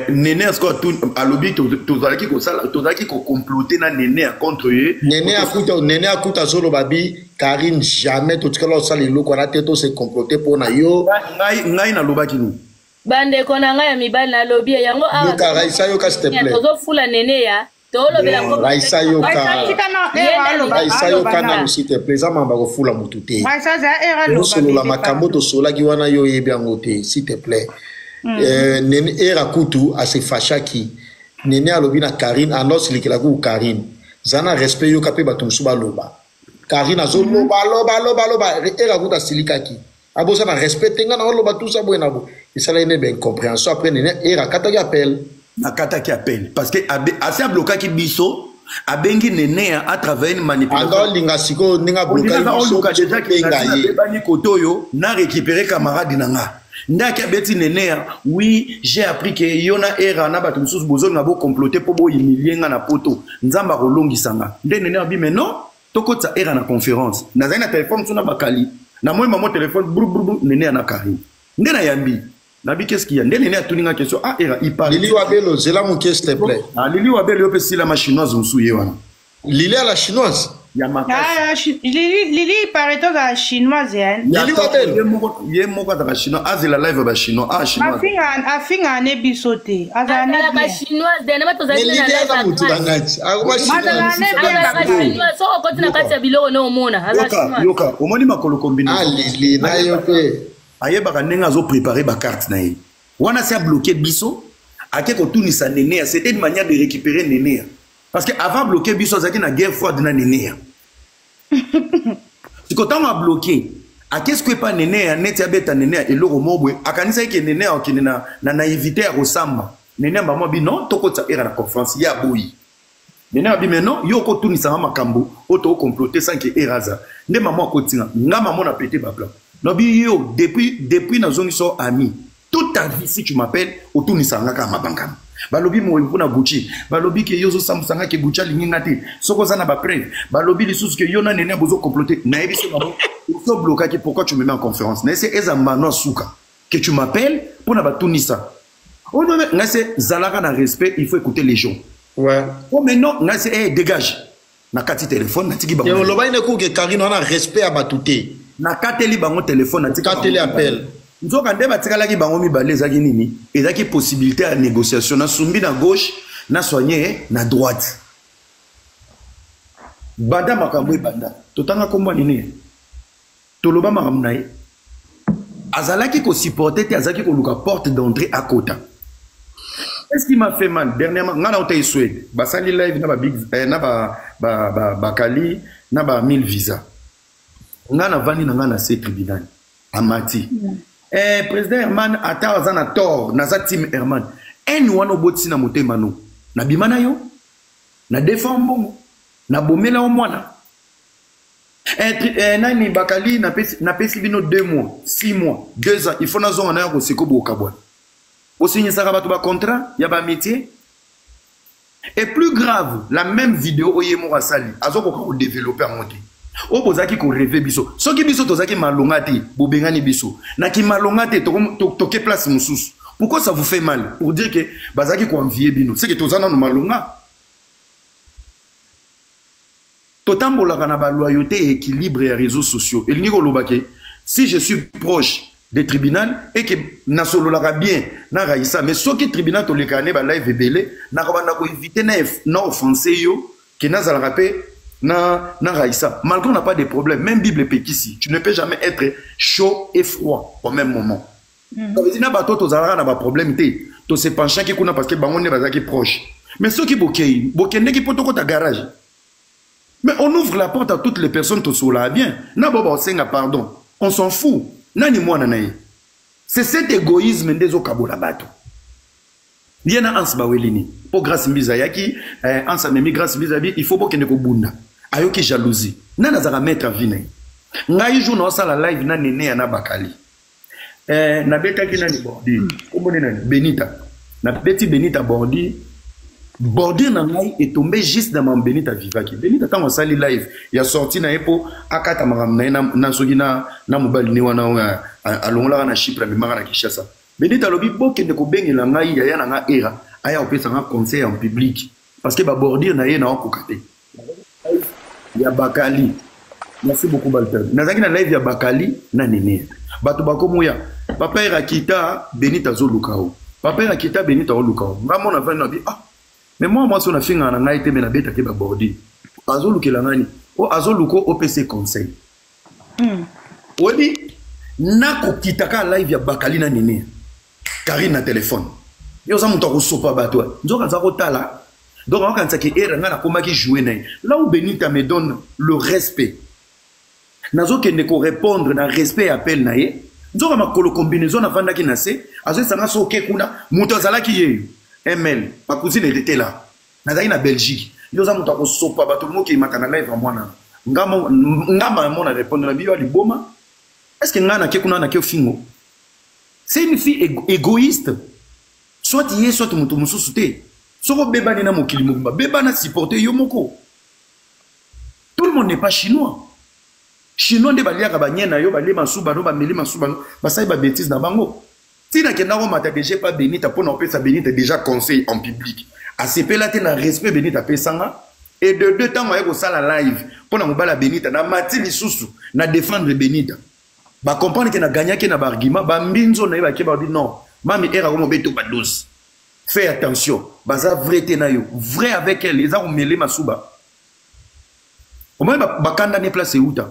[SPEAKER 5] Néné est-ce que tout à lobby tozalaki ko sala tozalaki ko comploter na Néné contre eux.
[SPEAKER 1] Néné akuta solo babi Karine jamais tout que lo sala lo ko na te to se comploter pour na yo.
[SPEAKER 5] Ngai na lobaki ni.
[SPEAKER 4] Bande kona ngai ya mibali na lobby yango
[SPEAKER 1] a. Ka Raisa yo ka s'il te plaît.
[SPEAKER 4] Tozo fula Néné ya.
[SPEAKER 1] Raisa yo kana s'il te plaît. Zama ba ko fula mutute.
[SPEAKER 3] Raisa za era lo.
[SPEAKER 1] Solo la makambo to sola ki wana yo yebi angote s'il te plaît. Nene era kutu a se fachaki Nene alobi na Karine anos likela ku Karine zana respect yo kape batum suba loba Karine azo loba era kuta silikaki abosa na respect nga na loba tout ça boena bo ça là une ben compréhension après Nene era kataki appel
[SPEAKER 5] parce que assez bloqué ki biso abengi Nene à travers une manipulation
[SPEAKER 1] alors linga siko ninga bloqué biso
[SPEAKER 5] déjà ki bani kotoyo na récupérer camarade nanga. Ndaki abeti Nene, oui, j'ai appris que yona era na batu mususu bozo na bo comploter po bo humilier nga na poto. Nzamba rolongi sanga. Nde Nene abi mais non, tokota era na conférence. Na zaina téléphone suna bakali. Na moi maman téléphone brou Nene na Karine. Nde na yambi. Nabi qu'est-ce qu'il y a? Nde Nene a tuninga question. Ah era il parle.
[SPEAKER 1] Lili Wabelo, zela mon s'il te plaît.
[SPEAKER 5] Ah Lili Wabelo yo pe si la chinoise musuye wana.
[SPEAKER 1] Lili à la chinoise.
[SPEAKER 3] Lili paraît que la chinoise
[SPEAKER 1] Lili Wabelo.
[SPEAKER 5] Ye moko ta chinoise azela live ba chinois ah chinoise.
[SPEAKER 3] Afinga ne bisote. Azana
[SPEAKER 4] ba chinoise de na toza
[SPEAKER 1] na live.
[SPEAKER 4] So okotina kati ya biloko na omona.
[SPEAKER 5] Yoka, omoni makolo combinaison.
[SPEAKER 1] Ah Lili na yo pe.
[SPEAKER 5] Ayeba ka nenga zo préparer ba carte na ye. Wana se a bloqué biso. Ake ko tunisa Nene, c'était une manière de récupérer Nene. Parce que avant bloquer biso zaki na guerre froide na Nene. Si quand on a bloqué, à qu'est-ce que pas Nene net abeta Nene et loro mobwe akanisa ke Nene okine na naïveté à Osamba. Nene maman bi non toko ta era na conférence ya boyi. Nene abi mais non yo ko tunisa makambo auto comploter sans que eraza. Ne maman ko tinga nga maman na pété ba plan. No bi yo depuis na zone so ami. Toute ta vie si tu m'appelles otunisa nga ka mabangam. Balobi mo mpuna Gucci balobi ke yozo samsanga ke Gucci linginga te soko zana ba preuve balobi lisusu ke yona Nene bozo comploter na ebiso babo so bloqué pourquoi tu me mets en conférence na c'est ezambano suka que tu m'appelles pour na batunisa on na c'est zalaka na respect il faut écouter les gens
[SPEAKER 1] ouais
[SPEAKER 5] oh mais non na c'est dégage na kati téléphone na tiki bango
[SPEAKER 1] et on loba ine ko ke Karine on a respect à batuté
[SPEAKER 5] na kateli bango téléphone na tiki
[SPEAKER 1] kateli appel
[SPEAKER 5] nzoka nde batikalaki bango mibale ezaki nini ezaki possibilité ya négociation na sumbi na gauche na soigné na droite banda makambo ebanda totanga kombo nini toloba makambo na ye azalaki kosupporter te azalaki koluka porte d'entrée à kota. Qu'est-ce qui m'a fait mal dernièrement nga na ota Suède basali live na ba big na ba kali na ba 1000 visa nga na vani na nga na ce tribunal amati président Herman ata azana tort na za team Herman en wano botsi na motema no na bimana yo na défend mbongo na bomela o mwana nani bakali na pesi bino 2 mois 6 mois 2 ans il faut na zonga na ko seko boka bwana o signer ça ba contrat ya ba métier et plus grave la même vidéo oyemo asali azoko ko développer en monter o bozaki ko rêver biso soki biso tozaki malonga te bobengani biso na ki malonga te to ke place mususu pourquoi ça vous fait mal pour dire que bazaki ko envier bino c'est que tozana no malonga totambola kana ba loyauté et équilibre et réseaux sociaux et lingo lobake si je suis proche des tribunaux et que na solo la bien na raisa mais soki tribunal to le kané ba live belé na ko banda ko éviter na offenser yo que na za la rapé na raisa malgré on n'a pas de problème même Bible pékisi tu ne peux jamais être chaud et froid au même moment ça veut dire na bato to za na ba problème té to se pencher ki kuna parce que bango ne bazaki proche mais soki bokende ki poto ko ta garage mais on ouvre la porte à toutes les personnes to sola bien na bobo senga pardon on s'en fout nani mwana naye c'est cet égoïsme ndezo kabola bato liena ans bawelini po grâce mbiza yaki ans memi grâce mbiza bi il faut bokende ko bunda ayoki jalousie nana zaka mettre vinayi ngai jour na sala live na Nene na bakali na betaki nani bordi komone nani Benita na petit Benita bordi Bordir nangai est tombé juste dans mon Benita Vivaki. Benita tant sali live. Il a sorti na epo akata maramna na sogina na mobile ni wana alongola na Chypre mais mara na Kinshasa. Benita lobi boke de ko bengela ngai ya na nga era aya opesa nga conseil en public parce que ba bordir na ye na okokate. Ya Bakali. Merci beaucoup Balter. Nazaki na live ya Bakali na Nene. Bato bakomoya. Papa Erakita Benita Zolukao. Papa Erakita Benita Zolukao. Ngamo na vana bi mais moi si on a fait un été mais la bête a été abordée. Azolu kelangani. O azoluko OPC conseil. Odi nako kitaka live ya Bakali na Nene. Karine na téléphone. Yo za muto ko sopa bato. Nzoka za ko tala. Donc on quand que era ngana koma ki jouer na. Là où Benita me donne le respect. Nazo ke ne ko répondre na respect appel na ye. Nzoka makolo combinaison avanda ki na se. Azo sanga so ke kuna muto zala ki ye. ML, ma cousine était là. Nazali na Belgique. Yo za muto ko sopa bato mo ki makana live mwana. Ngama mona répondre na biyo liboma. Est-ce que ngana ke kuna na ke fingo? C'est une fille égoïste. Soit tu es, soit tu muto mususu te. Soko beba ni na mokili mobimba. Beba na supporter yo moko. Tout le monde n'est pas chinois. Chinois de balia ka banyena yo bali masuba no ba meli masuba no basai ba bêtise na bango. Tina ke nako mata déjà pas Benita pour na pesa Benita déjà conseil en public. A CP là na respect Benita pesanga et de deux temps moi ko sala live pour na mobala Benita na mati lisusu na défendre Benita. Ba comprendre que na gagner que na ba argument ba mbinzo na ba ke ba dit non. Mami era ko mobeto ba douce. Fais attention. Baza vrai te na yo. Vrai avec elle, les a mêlé masuba. Au moins bakanda ne place uta.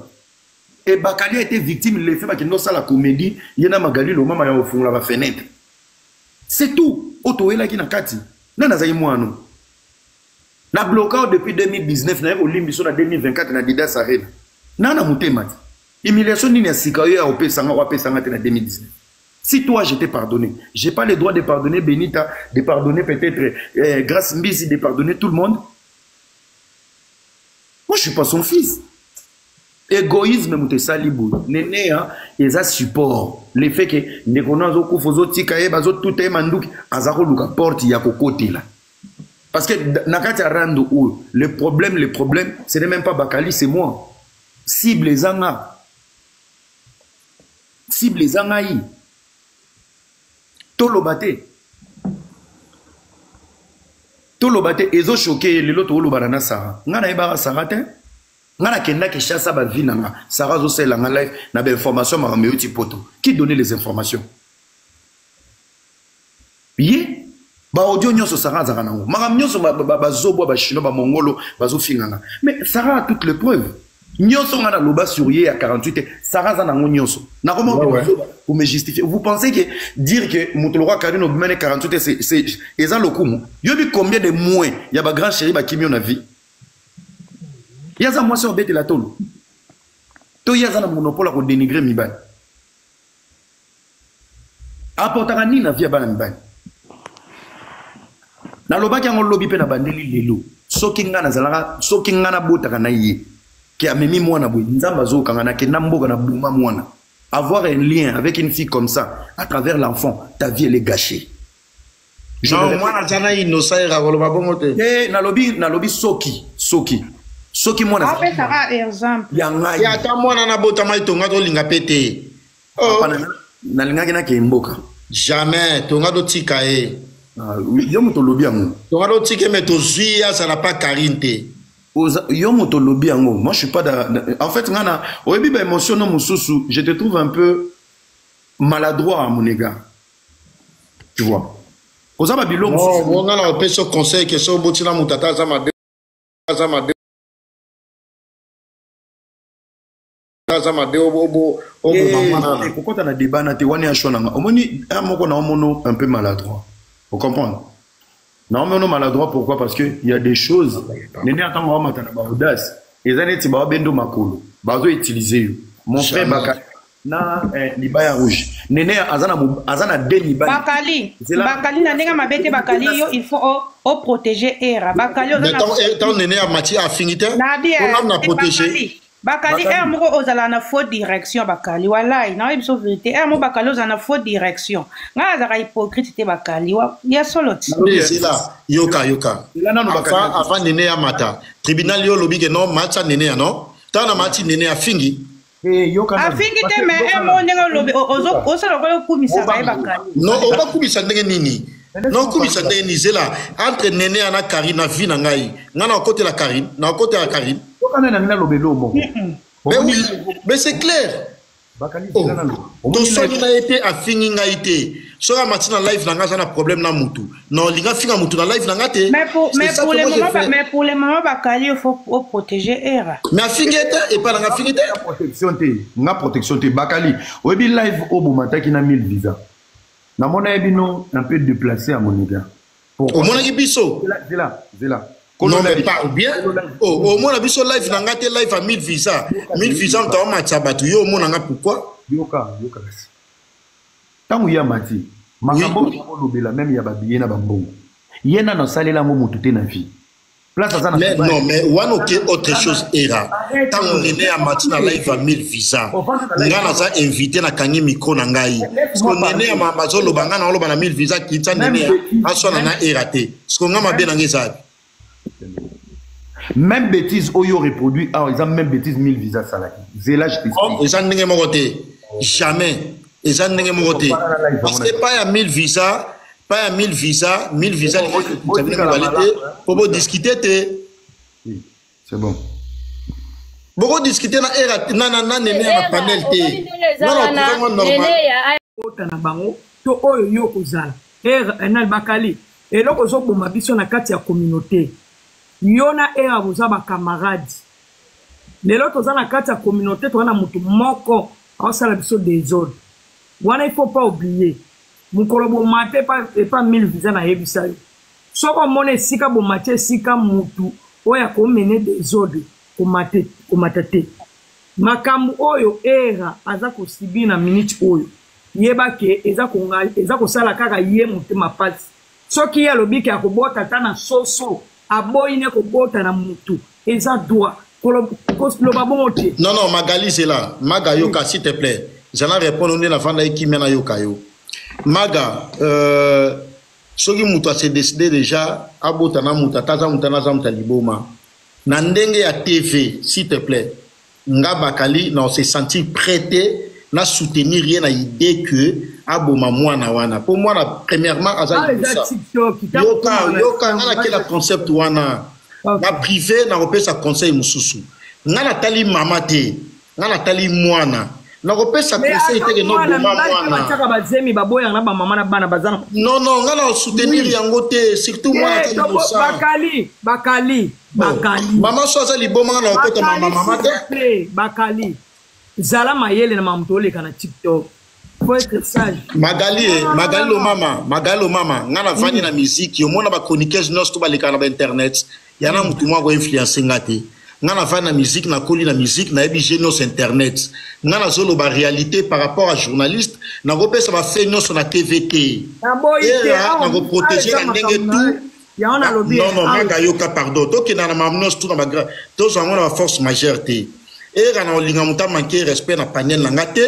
[SPEAKER 5] Et Bakali a été victime, il fait que nous ça la comédie, il y a Magali le maman au fond la fenêtre. C'est tout. Auto est là qui n'a kati. Nana zayi moano. Na blockout depuis 2019 na Olimbiso na 2024 na Didas Arena. Nana mutema. Humiliation ni na sikayo au pesanga wa pesanga na 2019. Si toi je t'ai pardonné, j'ai pas le droit de pardonner Benita, de pardonner peut-être Grâce Mbisi, de pardonner tout le monde. Moi je suis pas son fils. Égoïsme mute salibou nene hein et ça support le fait que ne konazo ko fozo tika e bazo tout e manduki azako luka porte ya kokoti là parce que nakati rando ou le problème ce n'est même pas Bakali, c'est moi. Cible zanga yi tolobate ezo choqué le loto olobana Sarah ngana ebara Sarah te. Ngana kenda ke chassa ba vie nanga Sarah zo sela nga live na ba information ma meuti poto qui donnait les informations ye ba audio nyoso Sarah za kanango ma nyoso ba zobo ba chino ba mongolo ba zo finganga mais Sarah a toutes les preuves nyoso ngana loba sur ye à 48 Sarah za nango nyoso na comment vous me justifier vous pensez que dire que mutolwa Karine obimene 48 c'est eza lokumu yobi combien de mois ya ba grand chéri ba kimio na vie. Yaza moi sur bête la tolo. To yaza na monopole ko dénigrer mibali. Apportera ni na vie bana mibali. Na loba ki ngol lobi pe na bandeli lelo. Soki ngana zalaka, soki ngana botaka na ye. Ki amemi mwana boy, nzamba zo kanga na ke namboka na buma mwana. Avoir un lien avec une fille comme ça à travers l'enfant, ta vie elle est gâchée.
[SPEAKER 1] Non, moi na zana innocent era koloba bongote.
[SPEAKER 5] Na lobi soki. Soki mwana
[SPEAKER 3] ça sera exemple.
[SPEAKER 5] Ya ngai.
[SPEAKER 1] Ya ta mwana na bota mai tonga to linga pete.
[SPEAKER 5] Oh. Na linga kina ke mboka.
[SPEAKER 1] Jamais tonga do tika e.
[SPEAKER 5] Yo moto lobi yango.
[SPEAKER 1] Tonga do tika mais to zuia ça n'a pas Karine.
[SPEAKER 5] Yo moto lobi yango. Moi je suis pas en fait ngana oyebi ba émotion no mususu, je te trouve un peu maladroit à mon égard. Tu vois. Ozaba bilo mususu.
[SPEAKER 1] Non, ngana on peut se conseil que so botina mutata za ma
[SPEAKER 5] pourquoi tu as débat na te wani ashonanga omoni amoko na omono un peu maladroit. Vous comprenez? Non mais on est maladroit pourquoi? Parce que il y a des choses nene atanga wa matana ba audace ezaneti ba bendo makolo bazo utiliser mon frère Bakali na libaya rouge nene azana demi
[SPEAKER 3] Bakali na ndenge mabete Bakali yo il faut protéger era Bakali
[SPEAKER 1] mais ton nene a mati affinité on a protéger
[SPEAKER 3] Bakali moko ozala na fausse direction bakali wallahi na biso vérité mo bakali ozala na fausse direction nga azaka hypocrite te bakali ya solo
[SPEAKER 1] c'est là yoka avant nene ya mata tribunal yo lobi ke non matcha nene ya non tana mati nene ya fingi
[SPEAKER 3] afingi te mais mo ndenge lobi osala ko kumisa ba bakali
[SPEAKER 1] non o ba kumisa ndenge nini non kumisa ndenge ni c'est là entre nene ya na Karine na vie na ngai nga na côté la Karine na côté la Karine. Mais c'est clair. Tout ça n'a été à finir ngaïté. Sera matin live n'a pas problème na mutu. Non, les gars finir mutu na live n'a pas.
[SPEAKER 3] Mais pour les moments bakali il faut protéger era.
[SPEAKER 1] Mais à finir et pas la finir
[SPEAKER 5] protection te bakali. Obi live au bomata qui n'a 1000 visa. Na mona ebino un peu déplacé à mon égard.
[SPEAKER 1] Au mona biso.
[SPEAKER 5] C'est là.
[SPEAKER 1] Non mais pas bien. Au moins la biso live n'a pas live à 1000 visa. 1000 visa on t'a matcha batu yo au moins n'a pourquoi?
[SPEAKER 5] Yoka. Tant ya mati. Makambo lobela même ya babiye na bambongo. Yena no salela mo mutu te na vie. Place ça
[SPEAKER 1] mais non mais one ok autre chose era. Tant on est à mati na live à 1000 visa. Nga na za invité na kangi micro na ngai. Parce qu'on est à mazolo banga na loba na 1000 visa qui t'a nene aso na era te. Parce qu'on nga mabe na ngeza.
[SPEAKER 5] Même bêtise Oyo reproduit ils ont même bêtise 1000 visas salaki. Zela je t'explique.
[SPEAKER 1] Ils ont n'engé mon côté. Jamais. Ils ont n'engé mon côté. Parce que pas à 1000 visas, 1000 visas pour discuter.
[SPEAKER 5] C'est bon.
[SPEAKER 1] Beaucoup discuter na era na nene na panel te. Non
[SPEAKER 6] normal. To Oyo yo kozala. Era enal bakali. Et là ozo bomba biso na kati ya communauté. Yona era boza ba camarade. Lelo toza na kati ya communauté to na mutu moko osala biso des autres. Wana il faut pas oublier. Mukolo bo mate pas 1000 visa na yebisa yo. Soko mone sika bo mate sika mutu oya ko mener des autres ko matate. Makambu oyo era aza ko sibi na minute oyo. Yeba ke eza ko sala kaka ye mutu mapasi. Soki ya lobiki akobota tana soso aboyine kobota na mutu eza droit koloba bongote.
[SPEAKER 1] Non Magali c'est là Maga yoka s'il te plaît j'allais répondre on est la vanda qui mena yoka yo Maga soki mutu a se décidé déjà abota na mutu taza mutu liboma na ndenge ya TV s'il te plaît nga bakali na on se sentir prêté na soutenir rien na idée que aboma mwana wana pour moi la premièrement azali ça yoka na kila concept wana na privé na repesa conseil mususu ngana tali mama te ngana tali mwana na repesa conseil te no boma mwana
[SPEAKER 6] bataka bazemi baboya na ba mama na bana bazana
[SPEAKER 1] non ngana soutenir yango te surtout moi
[SPEAKER 6] bakali
[SPEAKER 1] mama so azali boma na okota mama te
[SPEAKER 6] bakali zala mayele na mamtole kana TikTok. Faut être sage.
[SPEAKER 1] Magali lo mama ngana vani na musique yo mona ba chroniqueuse nos to ba leka na internet yana mutu mwa ko influencer ngate ngana vani na musique na koli na musique na ebi genos internet ngana zolo ba réalité par rapport à journaliste na ko pesa ba fait nos na TVT na ko protéger na ndenge tout non maga yoka pardon to ke na mamnos tout na ba to zango na force majeure te et quand on a manqué respect na panel na ngate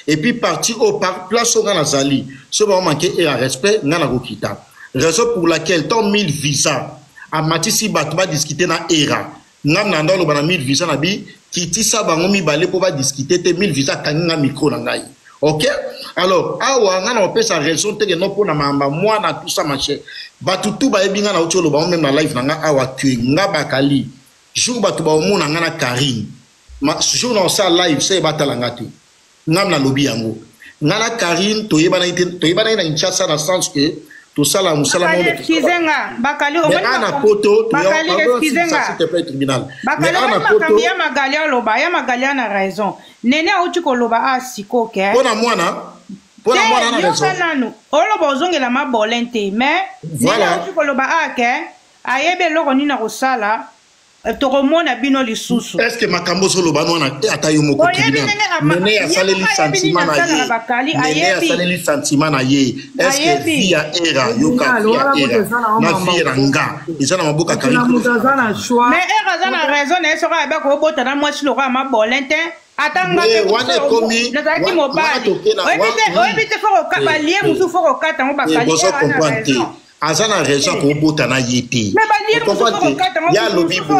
[SPEAKER 1] et puis parti au place au ngana zali ce va manquer et respect ngana kokita raison pour laquelle tant 1000 visas a matisi batu ba discuter na era ngana ndalo bana 1000 visas na bi kiti sa bango mi balé pour ba discuter te 1000 visas kanga micro na ngai OK alors awa ngana on peut sa raison te que non pour na mamba moi na tout ça marché batu tout ba ebinga na otolo ba même na live na nga awa que ngaba kali jour batu ba omo na ngana Karine ma jour dans ça live c'est batalanga te ngam na lobby yango ngala Karine to yebana na Kinshasa dans sens que to sala musala mo
[SPEAKER 3] excusenga bakali
[SPEAKER 1] o na poto to
[SPEAKER 3] bakali excusenga
[SPEAKER 1] s'il te plaît tribunal
[SPEAKER 3] bakali ana poto ya magali aloba ya magali na raison nene auti ko loba a siko ke
[SPEAKER 1] pona mwana na raison
[SPEAKER 3] nanu oloba ozongela mabolente mais nene auti ko loba a ke ayebe loko ni na kosala tokomona bino lisusu.
[SPEAKER 1] Est-ce que makambo solo banwana ata yo moko kibina nene ya saleli sentiment na ye nene ya saleli sentiment na ye est-ce que via era yoka via era na via nga izana maboka kali
[SPEAKER 3] mais era zana raison na eso ka ba ko bota na mwasi lo ka mabolente atanga
[SPEAKER 1] te wana komi
[SPEAKER 3] nazaki mobali oyebite foko ka balie musu foko kata mo bakali era na raison
[SPEAKER 1] azana raison ko bota na yete
[SPEAKER 3] mais balie musu foko kata mo
[SPEAKER 1] ya lobi bo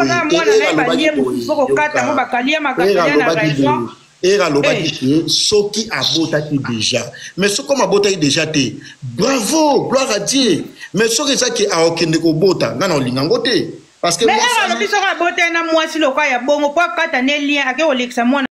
[SPEAKER 3] balie musu foko kata mo bakali ya makali na raison
[SPEAKER 1] era lobaki ke soki abotaki déjà mais soki comme abotaki déjà te bravo gloire à Dieu mais soki ezaki aokende kobota nga na olinga ngo te parce que
[SPEAKER 3] mais era lobi soki abote na mwasi loka ya bongo po kata ne lien ake olekisa mwana